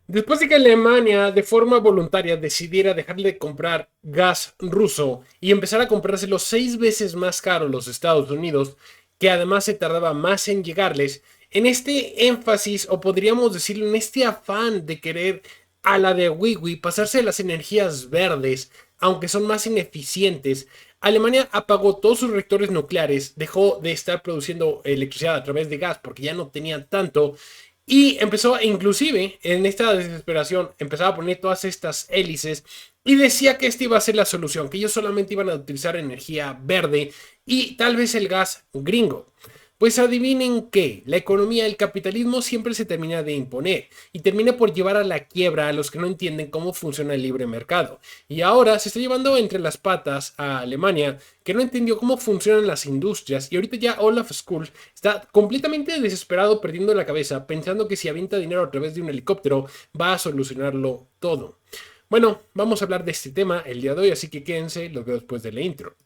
Después de que Alemania de forma voluntaria decidiera dejar de comprar gas ruso y empezar a comprárselo 6 veces más caro a los Estados Unidos, que además se tardaba más en llegarles, en este énfasis, o podríamos decirlo, en este afán de querer a la de Wiwi pasarse de las energías verdes, aunque son más ineficientes, Alemania apagó todos sus reactores nucleares, dejó de estar produciendo electricidad a través de gas porque ya no tenían tanto y empezó, inclusive, en esta desesperación, empezaba a poner todas estas hélices y decía que esta iba a ser la solución, que ellos solamente iban a utilizar energía verde y tal vez el gas gringo. Pues adivinen qué, la economía del capitalismo siempre se termina de imponer y termina por llevar a la quiebra a los que no entienden cómo funciona el libre mercado. Y ahora se está llevando entre las patas a Alemania, que no entendió cómo funcionan las industrias, y ahorita ya Olaf Scholz está completamente desesperado, perdiendo la cabeza, pensando que si avienta dinero a través de un helicóptero va a solucionarlo todo. Bueno, vamos a hablar de este tema el día de hoy, así que quédense, los veo después de la intro.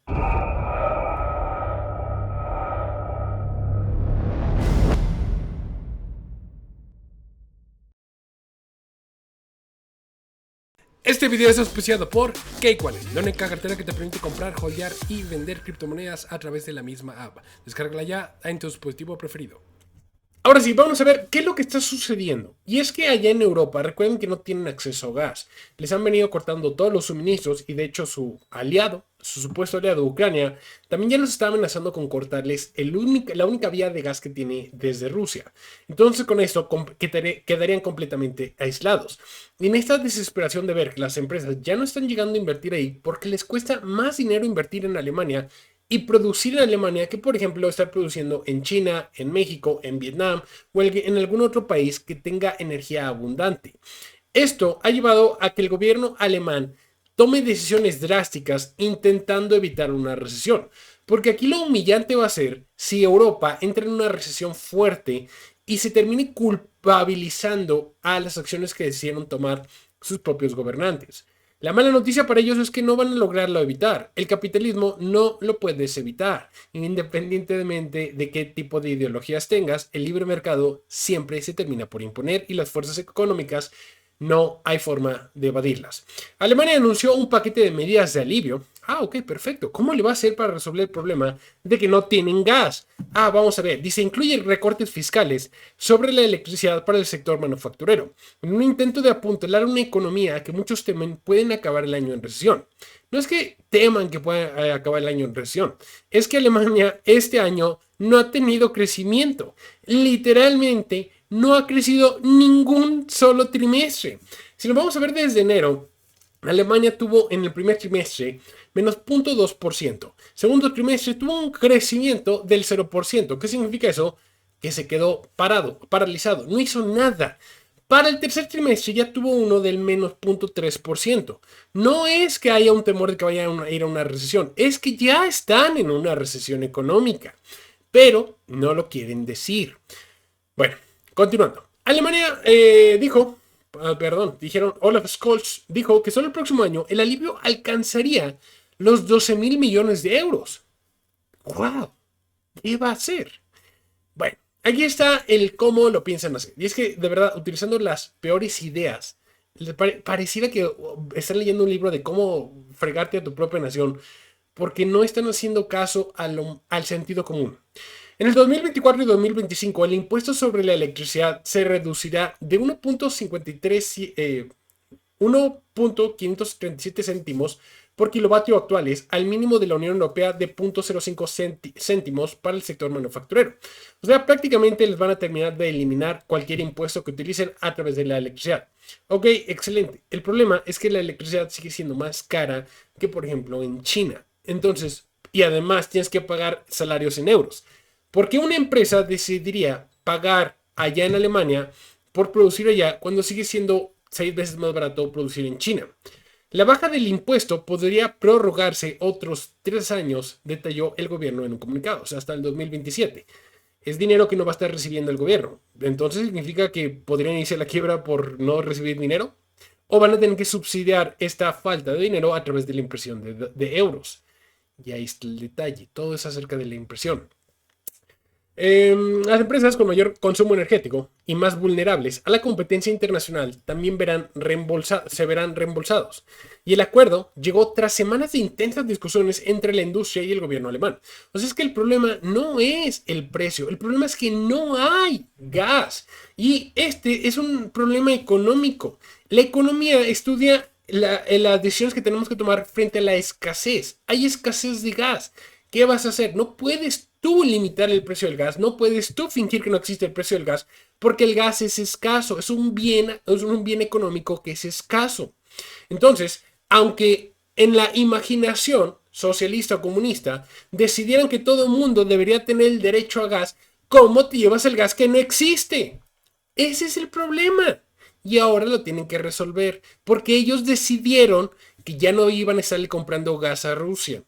Este video es auspiciado por Cakewallet, la única cartera que te permite comprar, holdear y vender criptomonedas a través de la misma app. Descárgala ya en tu dispositivo preferido. Ahora sí, vamos a ver qué es lo que está sucediendo. Y es que allá en Europa, recuerden que no tienen acceso a gas. Les han venido cortando todos los suministros y de hecho su aliado, su supuesto aliado Ucrania, también ya los está amenazando con cortarles la única vía de gas que tiene desde Rusia. Entonces con esto quedarían completamente aislados. Y en esta desesperación de ver que las empresas ya no están llegando a invertir ahí porque les cuesta más dinero invertir en Alemania y producir en Alemania que, por ejemplo, estar produciendo en China, en México, en Vietnam o en algún otro país que tenga energía abundante. Esto ha llevado a que el gobierno alemán tome decisiones drásticas intentando evitar una recesión. Porque aquí lo humillante va a ser si Europa entra en una recesión fuerte y se termine culpabilizando a las acciones que decidieron tomar sus propios gobernantes. La mala noticia para ellos es que no van a lograrlo evitar. El capitalismo no lo puedes evitar. Independientemente de qué tipo de ideologías tengas, el libre mercado siempre se termina por imponer y las fuerzas económicas no hay forma de evadirlas. Alemania anunció un paquete de medidas de alivio. Ah, ok, perfecto. ¿Cómo le va a hacer para resolver el problema de que no tienen gas? Ah, vamos a ver. Dice, incluye recortes fiscales sobre la electricidad para el sector manufacturero, en un intento de apuntalar una economía que muchos temen pueden acabar el año en recesión. No es que teman que pueda acabar el año en recesión, es que Alemania este año no ha tenido crecimiento. Literalmente no ha crecido ningún solo trimestre. Si lo vamos a ver desde enero, Alemania tuvo en el primer trimestre menos 0,2%. Segundo trimestre tuvo un crecimiento del 0%. ¿Qué significa eso? Que se quedó parado, paralizado, no hizo nada. Para el tercer trimestre ya tuvo uno del menos 0,3%. No es que haya un temor de que vayan a ir a una recesión, es que ya están en una recesión económica, pero no lo quieren decir. Bueno, continuando. Alemania dijeron, Olaf Scholz dijo que solo el próximo año el alivio alcanzaría los 12.000 millones de euros. ¡Wow! ¿Qué va a hacer? Bueno, aquí está el cómo lo piensan hacer. Y es que, de verdad, utilizando las peores ideas, pareciera que están leyendo un libro de cómo fregarte a tu propia nación, porque no están haciendo caso al sentido común. En el 2024 y 2025, el impuesto sobre la electricidad se reducirá de 1.537 céntimos por kilovatio actuales al mínimo de la Unión Europea de 0.05 céntimos para el sector manufacturero. O sea, prácticamente les van a terminar de eliminar cualquier impuesto que utilicen a través de la electricidad. Ok, excelente. El problema es que la electricidad sigue siendo más cara que, por ejemplo, en China. Entonces, y además tienes que pagar salarios en euros. ¿Por qué una empresa decidiría pagar allá en Alemania por producir allá cuando sigue siendo 6 veces más barato producir en China? La baja del impuesto podría prorrogarse otros 3 años, detalló el gobierno en un comunicado, o sea, hasta el 2027. Es dinero que no va a estar recibiendo el gobierno. Entonces significa que podrían irse a la quiebra por no recibir dinero. O van a tener que subsidiar esta falta de dinero a través de la impresión de euros. Y ahí está el detalle. Todo es acerca de la impresión. Las empresas con mayor consumo energético y más vulnerables a la competencia internacional también se verán reembolsados. Y el acuerdo llegó tras semanas de intensas discusiones entre la industria y el gobierno alemán. O sea, es que el problema no es el precio, el problema es que no hay gas. Y este es un problema económico. La economía estudia las decisiones que tenemos que tomar frente a la escasez. Hay escasez de gas. ¿Qué vas a hacer? No puedes tú limitar el precio del gas, no puedes tú fingir que no existe el precio del gas, porque el gas es escaso, es un bien económico que es escaso. Entonces, aunque en la imaginación socialista o comunista decidieran que todo el mundo debería tener el derecho a gas, ¿cómo te llevas el gas que no existe? Ese es el problema. Y ahora lo tienen que resolver, porque ellos decidieron que ya no iban a estarle comprando gas a Rusia.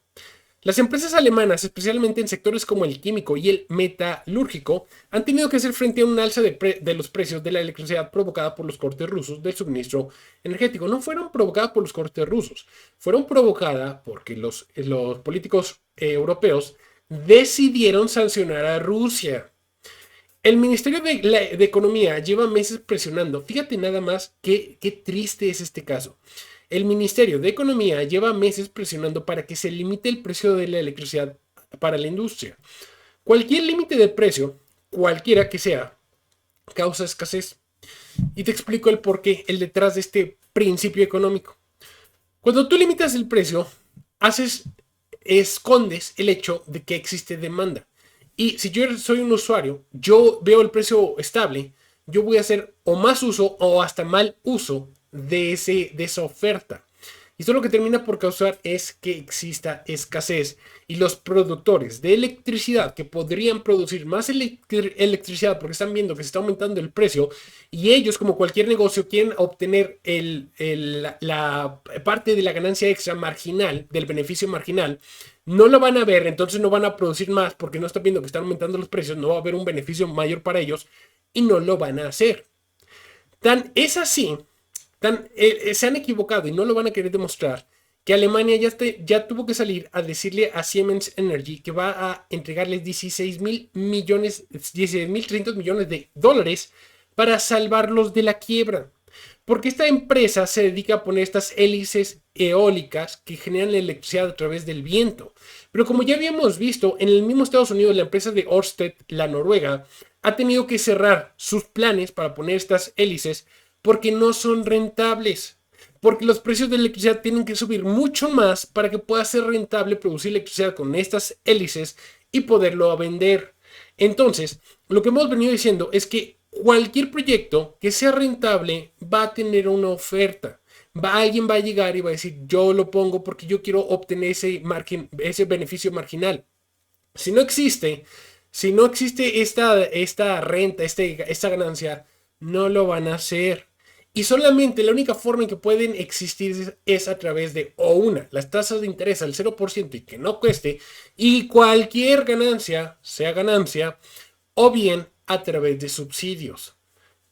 Las empresas alemanas, especialmente en sectores como el químico y el metalúrgico, han tenido que hacer frente a un alza de los precios de la electricidad provocada por los cortes rusos del suministro energético. No fueron provocadas por los cortes rusos, fueron provocadas porque los políticos europeos decidieron sancionar a Rusia. El Ministerio de Economía lleva meses presionando. Fíjate nada más qué triste es este caso. El Ministerio de Economía lleva meses presionando para que se limite el precio de la electricidad para la industria. Cualquier límite de precio, cualquiera que sea, causa escasez. Y te explico el porqué, el detrás de este principio económico. Cuando tú limitas el precio, escondes el hecho de que existe demanda. Y si yo soy un usuario, yo veo el precio estable, yo voy a hacer o más uso o hasta mal uso de esa oferta. Y esto lo que termina por causar es que exista escasez y los productores de electricidad que podrían producir más electricidad porque están viendo que se está aumentando el precio y ellos como cualquier negocio quieren obtener la parte de la ganancia extra marginal, del beneficio marginal, no lo van a ver, entonces no van a producir más porque no están viendo que están aumentando los precios, no va a haber un beneficio mayor para ellos y no lo van a hacer. Tan es así se han equivocado y no lo van a querer demostrar, que Alemania ya tuvo que salir a decirle a Siemens Energy que va a entregarles 16.300 millones de dólares para salvarlos de la quiebra. Porque esta empresa se dedica a poner estas hélices eólicas que generan electricidad a través del viento. Pero como ya habíamos visto, en el mismo Estados Unidos, la empresa de Ørsted, la noruega, ha tenido que cerrar sus planes para poner estas hélices porque no son rentables. Porque los precios de electricidad tienen que subir mucho más para que pueda ser rentable producir electricidad con estas hélices y poderlo vender. Entonces, lo que hemos venido diciendo es que cualquier proyecto que sea rentable va a tener una oferta. Alguien va a llegar y va a decir, yo lo pongo porque yo quiero obtener ese beneficio marginal. Si no existe esta renta, esta ganancia, no lo van a hacer. Y solamente la única forma en que pueden existir es a través de las tasas de interés al 0% y que no cueste, y cualquier ganancia sea ganancia, o bien a través de subsidios.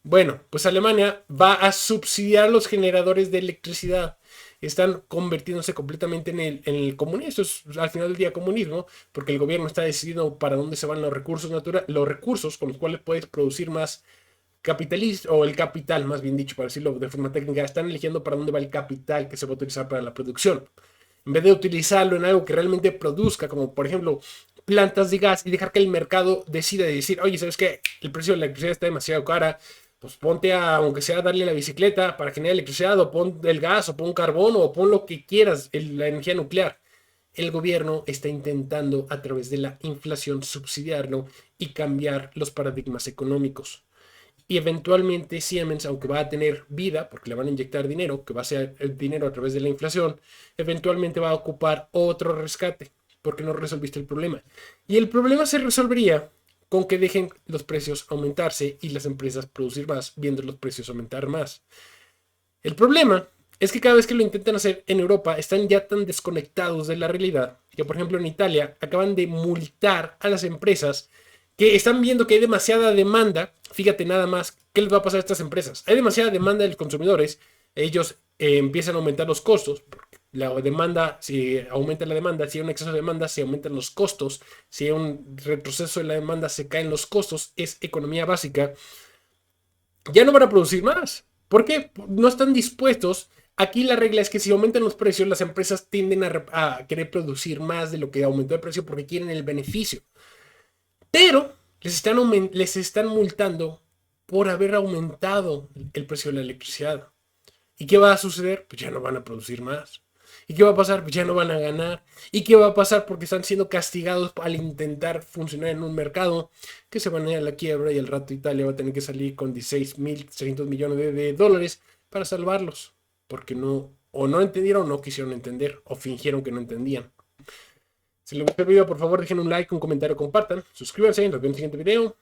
Bueno, pues Alemania va a subsidiar los generadores de electricidad. Están convirtiéndose completamente en el comunismo. Esto es al final del día comunismo, porque el gobierno está decidiendo para dónde se van los recursos naturales, los recursos con los cuales puedes producir más capitalista, o el capital, más bien dicho, para decirlo de forma técnica. Están eligiendo para dónde va el capital que se va a utilizar para la producción. En vez de utilizarlo en algo que realmente produzca, como por ejemplo plantas de gas, y dejar que el mercado decida y decir, oye, ¿sabes qué? El precio de la electricidad está demasiado cara, pues ponte aunque sea darle la bicicleta para generar electricidad, o pon el gas, o pon carbón, o pon lo que quieras, la energía nuclear. El gobierno está intentando a través de la inflación subsidiarlo y cambiar los paradigmas económicos. Y eventualmente Siemens, aunque va a tener vida, porque le van a inyectar dinero, que va a ser el dinero a través de la inflación, eventualmente va a ocupar otro rescate, porque no resolviste el problema. Y el problema se resolvería con que dejen los precios aumentarse y las empresas producir más, viendo los precios aumentar más. El problema es que cada vez que lo intentan hacer en Europa, están ya tan desconectados de la realidad que, por ejemplo, en Italia acaban de multar a las empresas que están viendo que hay demasiada demanda. Fíjate nada más, ¿qué les va a pasar a estas empresas? Hay demasiada demanda de los consumidores, ellos empiezan a aumentar los costos, porque La demanda, si aumenta la demanda, si hay un exceso de demanda, se aumentan los costos, si hay un retroceso de la demanda, se caen los costos, es economía básica, ya no van a producir más. ¿Por qué? No están dispuestos. Aquí la regla es que si aumentan los precios, las empresas tienden a querer producir más de lo que aumentó el precio porque quieren el beneficio. Pero les están multando por haber aumentado el precio de la electricidad. ¿Y qué va a suceder? Pues ya no van a producir más. ¿Y qué va a pasar? Pues ya no van a ganar. ¿Y qué va a pasar? Porque están siendo castigados al intentar funcionar en un mercado que se van a ir a la quiebra y al rato Italia va a tener que salir con 16.300 millones de dólares para salvarlos. Porque no, o no entendieron o no quisieron entender, o fingieron que no entendían. Si les gustó el video, por favor dejen un like, un comentario, compartan. Suscríbanse y nos vemos en el siguiente video.